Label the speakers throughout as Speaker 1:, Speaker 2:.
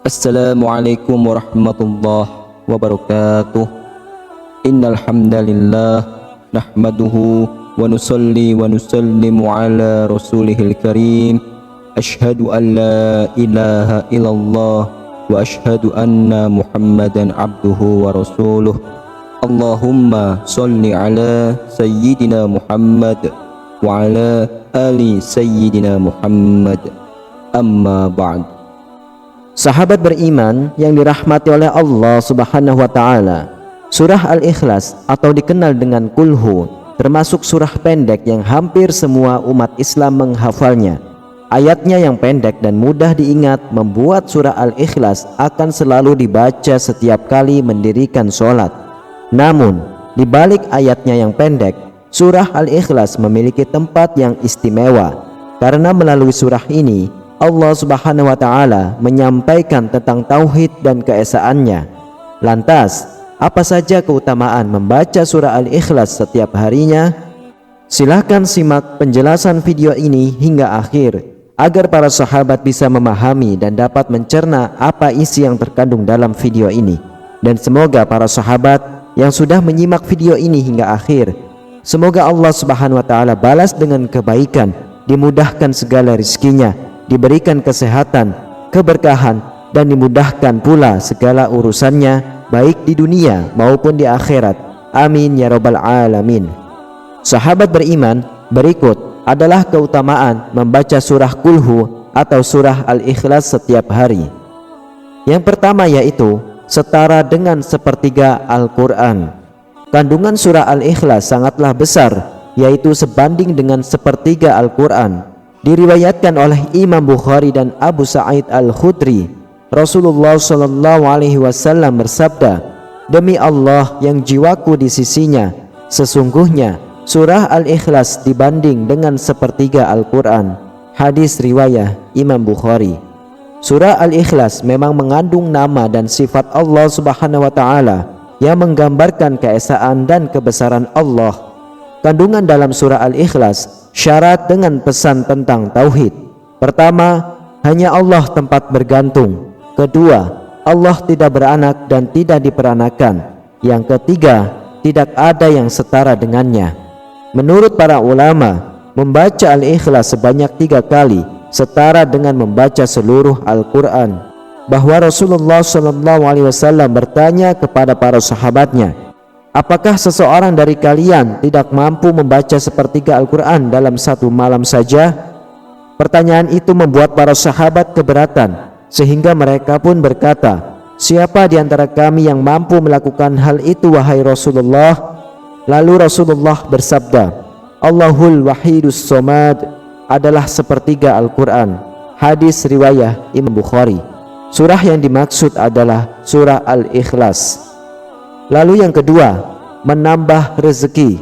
Speaker 1: Assalamualaikum warahmatullahi wabarakatuh. Innal hamdalillah nahmaduhu wa nusalli wa nusallimu ala rasulihil karim. Ashhadu an la ilaha illallah wa ashhadu anna Muhammadan abduhu wa rasuluh. Allahumma salli ala sayyidina Muhammad wa ala ali sayyidina Muhammad. Amma ba'd. Sahabat beriman yang dirahmati oleh Allah Subhanahu wa taala, surah Al-Ikhlas atau dikenal dengan Qul-Hu termasuk surah pendek yang hampir semua umat Islam menghafalnya. Ayatnya yang pendek dan mudah diingat membuat surah Al-Ikhlas akan selalu dibaca setiap kali mendirikan sholat. Namun, di balik ayatnya yang pendek, surah Al-Ikhlas memiliki tempat yang istimewa karena melalui surah ini Allah Subhanahu wa taala menyampaikan tentang tauhid dan keesaannya. Lantas, apa saja keutamaan membaca surah Al-Ikhlas setiap harinya? Silahkan simak penjelasan video ini hingga akhir agar para sahabat bisa memahami dan dapat mencerna apa isi yang terkandung dalam video ini. Dan semoga para sahabat yang sudah menyimak video ini hingga akhir, semoga Allah Subhanahu wa taala balas dengan kebaikan, dimudahkan segala rezekinya, diberikan kesehatan, keberkahan, dan dimudahkan pula segala urusannya baik di dunia maupun di akhirat. Amin ya rabbal alamin. Sahabat beriman, berikut adalah keutamaan membaca surah Qul-Hu atau surah Al-Ikhlas setiap hari. Yang pertama yaitu setara dengan sepertiga Al-Quran. Kandungan surah Al-Ikhlas sangatlah besar, yaitu sebanding dengan sepertiga Al-Quran. Diriwayatkan oleh Imam Bukhari dan Abu Sa'id Al-Khudri, Rasulullah SAW bersabda, "Demi Allah yang jiwaku di sisinya, sesungguhnya surah Al-Ikhlas dibanding dengan sepertiga Al-Quran." Hadis riwayat Imam Bukhari. Surah Al-Ikhlas memang mengandung nama dan sifat Allah Subhanahu wa taala yang menggambarkan keesaan dan kebesaran Allah. Kandungan dalam surah Al-Ikhlas syarat dengan pesan tentang tauhid. Pertama, hanya Allah tempat bergantung. Kedua, Allah tidak beranak dan tidak diperanakan. Yang ketiga, tidak ada yang setara dengannya. Menurut para ulama, membaca Al-Ikhlas sebanyak 3 kali setara dengan membaca seluruh Al-Quran. Bahwa Rasulullah SAW bertanya kepada para sahabatnya, "Apakah seseorang dari kalian tidak mampu membaca sepertiga Al-Quran dalam satu malam saja?" Pertanyaan itu membuat para sahabat keberatan, sehingga mereka pun berkata, "Siapa di antara kami yang mampu melakukan hal itu, wahai Rasulullah?" Lalu Rasulullah bersabda, "Allahul Wahidus Somad adalah sepertiga Al-Quran." Hadis riwayat Imam Bukhari. Surah yang dimaksud adalah surah Al-Ikhlas. Lalu yang kedua, menambah rezeki.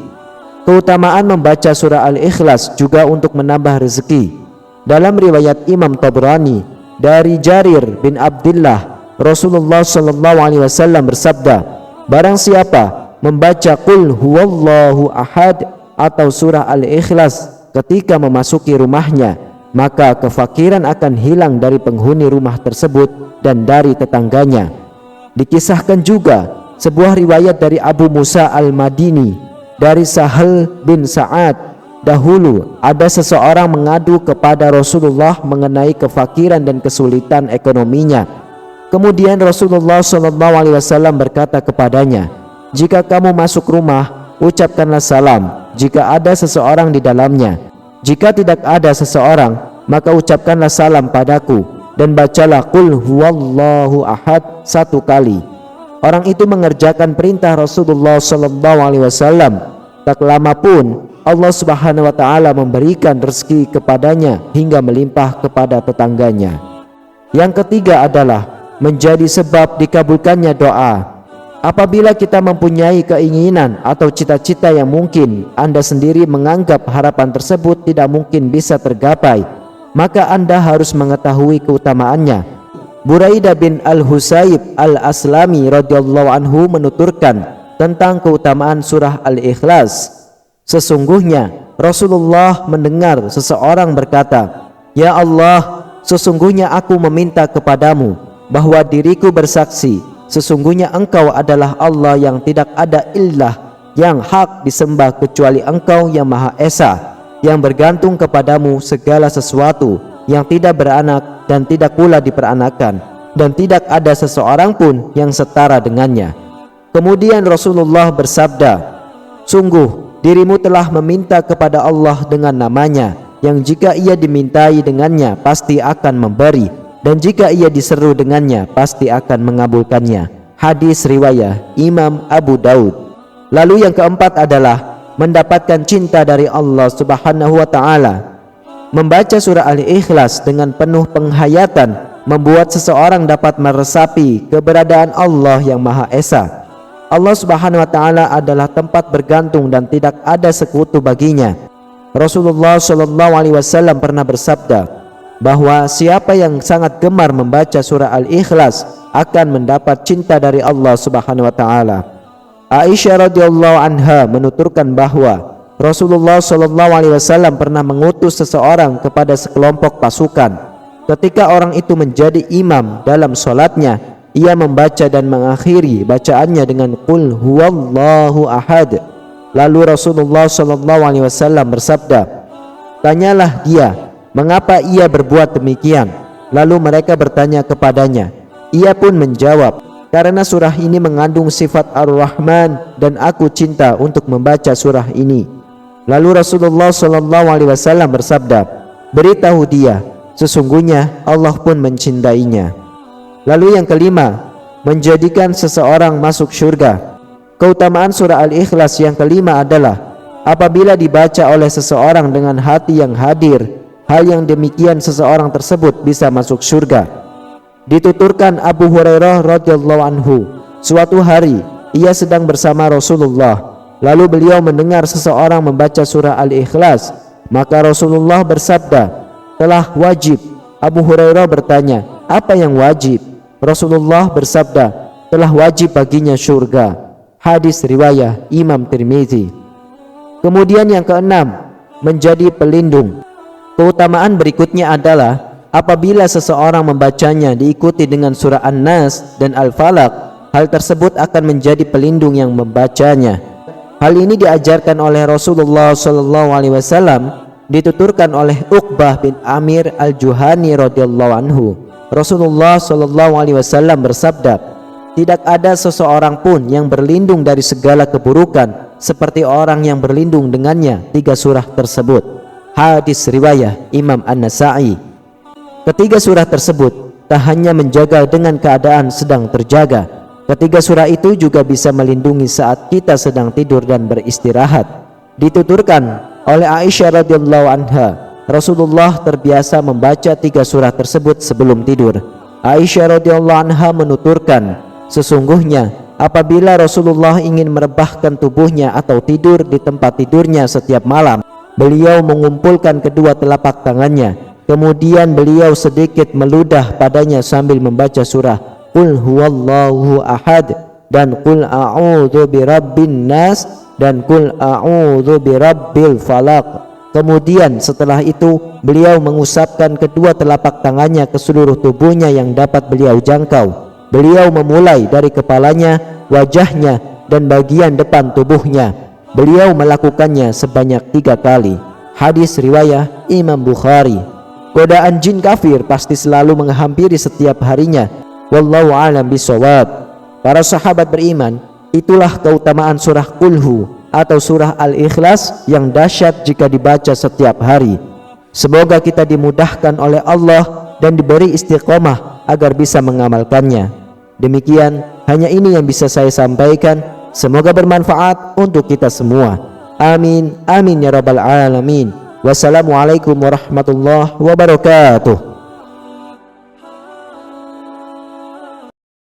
Speaker 1: Keutamaan membaca surah Al-Ikhlas juga untuk menambah rezeki. Dalam riwayat Imam Tabrani dari Jarir bin Abdullah, Rasulullah SAW bersabda, "Barang siapa membaca Qul huwallahu ahad atau surah Al-Ikhlas ketika memasuki rumahnya, maka kefakiran akan hilang dari penghuni rumah tersebut dan dari tetangganya." Dikisahkan juga sebuah riwayat dari Abu Musa Al-Madini dari Sahal bin Sa'ad, dahulu ada seseorang mengadu kepada Rasulullah mengenai kefakiran dan kesulitan ekonominya. Kemudian Rasulullah SAW berkata kepadanya, "Jika kamu masuk rumah, ucapkanlah salam jika ada seseorang di dalamnya. Jika tidak ada seseorang, maka ucapkanlah salam padaku dan bacalah Qul huwallahu ahad 1 kali." Orang itu mengerjakan perintah Rasulullah SAW. Tak lama pun Allah Subhanahu wa taala memberikan rezeki kepadanya hingga melimpah kepada tetangganya. Yang ketiga adalah menjadi sebab dikabulkannya doa. Apabila kita mempunyai keinginan atau cita-cita yang mungkin Anda sendiri menganggap harapan tersebut tidak mungkin bisa tergapai, maka Anda harus mengetahui keutamaannya. Buraidah bin Al-Husayb Al-Aslami radhiyallahu anhu menuturkan tentang keutamaan surah Al-Ikhlas, "Sesungguhnya Rasulullah mendengar seseorang berkata, 'Ya Allah, sesungguhnya aku meminta kepadamu
Speaker 2: bahwa diriku bersaksi, sesungguhnya engkau adalah Allah yang tidak ada ilah yang hak disembah kecuali engkau yang Maha Esa, yang bergantung kepadamu segala sesuatu, yang tidak beranak dan tidak pula diperanakan, dan tidak ada seseorang pun yang setara dengannya. Kemudian Rasulullah bersabda, sungguh dirimu telah meminta kepada Allah dengan namanya, yang jika ia dimintai dengannya pasti akan memberi, dan jika ia diseru dengannya pasti akan mengabulkannya. Hadis riwayat Imam Abu Daud. Lalu yang keempat adalah mendapatkan cinta dari Allah Subhanahu wa Ta'ala. Membaca surah Al-Ikhlas dengan penuh penghayatan membuat seseorang dapat meresapi keberadaan Allah yang Maha Esa. Allah Subhanahu wa Ta'ala adalah tempat bergantung dan tidak ada sekutu baginya. Rasulullah SAW pernah bersabda bahwa siapa yang sangat gemar membaca surah Al-Ikhlas akan mendapat cinta dari Allah Subhanahu wa Ta'ala. Aisyah radhiyallahu anha menuturkan bahwa Rasulullah SAW pernah mengutus seseorang kepada sekelompok pasukan. Ketika orang itu menjadi imam dalam sholatnya, ia membaca dan mengakhiri bacaannya dengan Qul huwallahu ahad. Lalu Rasulullah SAW bersabda, tanyalah dia mengapa ia berbuat demikian. Lalu mereka bertanya kepadanya. Ia pun menjawab, karena surah ini mengandung sifat Ar-Rahman dan aku cinta untuk membaca surah ini. Lalu Rasulullah SAW bersabda, beritahu dia, sesungguhnya Allah pun mencintainya. Lalu yang kelima, menjadikan seseorang masuk surga. Keutamaan surah Al-Ikhlas yang kelima adalah apabila dibaca oleh seseorang dengan hati yang hadir, hal yang demikian seseorang tersebut bisa masuk surga. Dituturkan Abu Hurairah radhiyallahu anhu, suatu hari ia sedang bersama Rasulullah, lalu beliau mendengar seseorang membaca surah Al-Ikhlas, maka Rasulullah bersabda, telah wajib. Abu Hurairah bertanya, apa yang wajib? Rasulullah bersabda, telah wajib baginya surga. Hadis riwayat Imam Tirmizi. Kemudian yang keenam, menjadi pelindung. Keutamaan berikutnya adalah apabila seseorang membacanya diikuti dengan surah An-Nas dan Al-Falaq, hal tersebut akan menjadi pelindung yang membacanya. Hal ini diajarkan oleh Rasulullah SAW, dituturkan oleh Uqbah bin Amir Al-Juhani radhiyallahu anhu. Rasulullah SAW bersabda, tidak ada seseorang pun yang berlindung dari segala keburukan seperti orang yang berlindung dengannya tiga surah tersebut. Hadis riwayat Imam An-Nasa'i. Ketiga surah tersebut tak hanya menjaga dengan keadaan sedang terjaga, ketiga surah itu juga bisa melindungi saat kita sedang tidur dan beristirahat. Dituturkan oleh Aisyah radhiyallahu anha, Rasulullah terbiasa membaca tiga surah tersebut sebelum tidur. Aisyah radhiyallahu anha menuturkan, sesungguhnya apabila Rasulullah ingin merebahkan tubuhnya atau tidur di tempat tidurnya setiap malam, beliau mengumpulkan kedua telapak tangannya, kemudian beliau sedikit meludah padanya sambil membaca surah Qul huwallahu ahad dan Qul a'udzu birabbin nas dan Qul a'udzu birabbil falaq. Kemudian setelah itu beliau mengusapkan kedua telapak tangannya ke seluruh tubuhnya yang dapat beliau jangkau. Beliau memulai dari kepalanya, wajahnya dan bagian depan tubuhnya. Beliau melakukannya sebanyak 3 kali. Hadis riwayat Imam Bukhari. Godaan jin kafir pasti selalu menghampiri setiap harinya. Wallahu a'lam bishawab. Para sahabat beriman, itulah keutamaan surah Qulhu atau surah Al-Ikhlas yang dahsyat jika dibaca setiap hari. Semoga kita dimudahkan oleh Allah dan diberi istiqomah agar bisa mengamalkannya. Demikian, hanya ini yang bisa saya sampaikan. Semoga bermanfaat untuk kita semua. Amin, amin ya rabbal alamin. Wassalamualaikum warahmatullahi wabarakatuh.